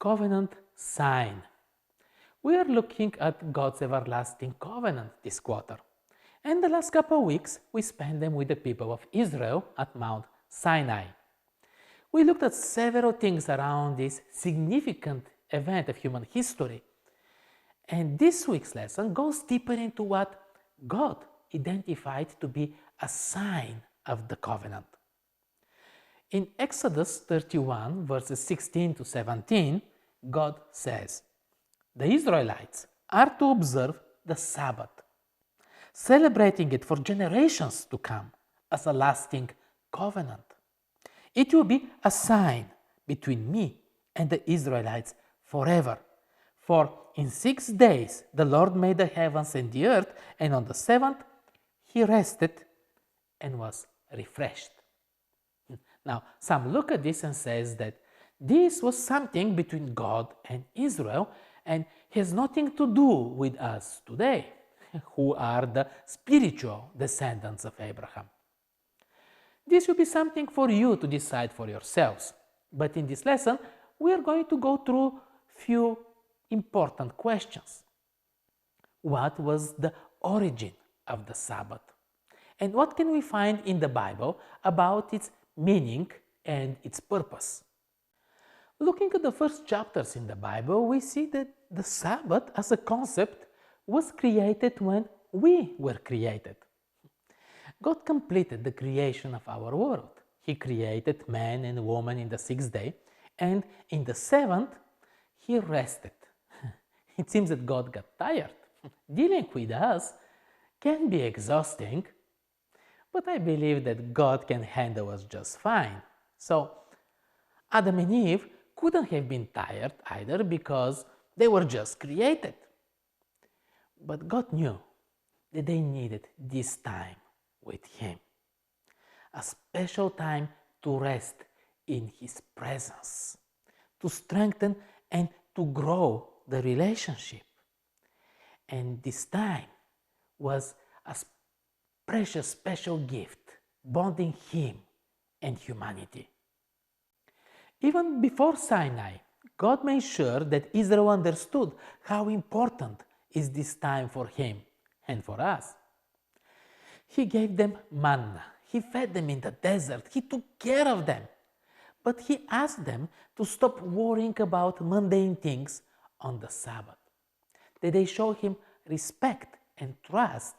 Covenant sign. We are looking at God's everlasting covenant this quarter. And the last couple of weeks, we spent them with the people of Israel at Mount Sinai. We looked at several things around this significant event of human history. And this week's lesson goes deeper into what God identified to be a sign of the covenant. In Exodus 31, verses 16 to 17, God says, "The Israelites are to observe the Sabbath, celebrating it for generations to come as a lasting covenant. It will be a sign between me and the Israelites forever. For in 6 days the Lord made the heavens and the earth, and on the seventh he rested and was refreshed." Now, some look at this and says that this was something between God and Israel and has nothing to do with us today, who are the spiritual descendants of Abraham. This will be something for you to decide for yourselves. But in this lesson, we are going to go through few important questions. What was the origin of the Sabbath? And what can we find in the Bible about its meaning and its purpose? Looking at the first chapters in the Bible, we see that the Sabbath as a concept was created when we were created. God completed the creation of our world. He created man and woman in the 6th day, and in the 7th, he rested. It seems that God got tired. Dealing with us can be exhausting, but I believe that God can handle us just fine. So, Adam and Eve couldn't have been tired either because they were just created. But God knew that they needed this time with Him, a special time to rest in His presence, to strengthen and to grow the relationship. And this time was a precious, special gift, bonding Him and humanity. Even before Sinai, God made sure that Israel understood how important is this time for Him and for us. He gave them manna, He fed them in the desert, He took care of them. But He asked them to stop worrying about mundane things on the Sabbath, that they show Him respect and trust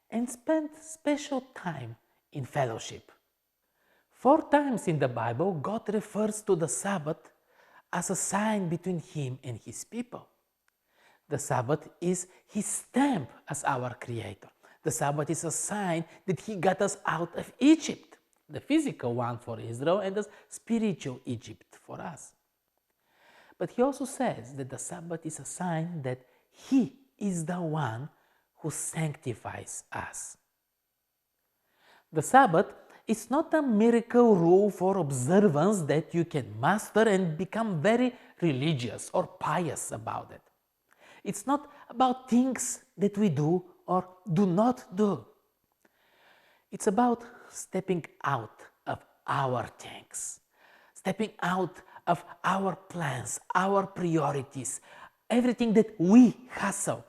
and spend special time in fellowship. 4 times in the Bible, God refers to the Sabbath as a sign between Him and His people. The Sabbath is His stamp as our Creator. The Sabbath is a sign that He got us out of Egypt, the physical one for Israel and the spiritual Egypt for us. But He also says that the Sabbath is a sign that He is the one who sanctifies us. The Sabbath is not a miracle rule for observance that you can master and become very religious or pious about it. It's not about things that we do or do not do. It's about stepping out of our things, stepping out of our plans, our priorities, everything that we hustle,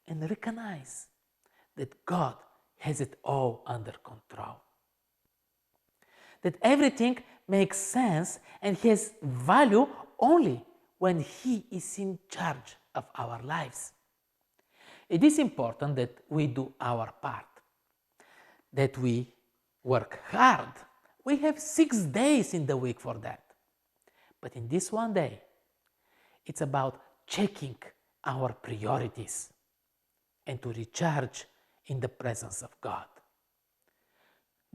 and recognize that God has it all under control. That everything makes sense and has value only when He is in charge of our lives. It is important that we do our part, that we work hard. We have 6 days in the week for that. But in this one day, it's about checking our priorities and to recharge in the presence of God.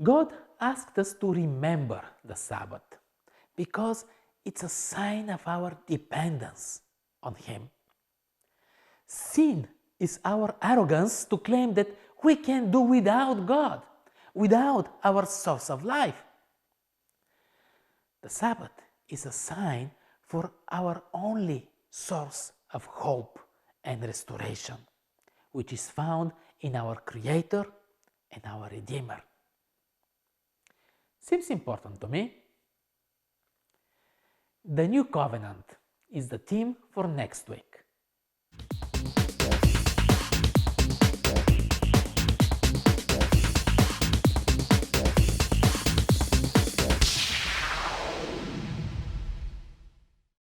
God asked us to remember the Sabbath because it's a sign of our dependence on Him. Sin is our arrogance to claim that we can do without God, without our source of life. The Sabbath is a sign for our only source of hope and restoration, which is found in our Creator and our Redeemer. Seems important to me. The new covenant is the theme for next week.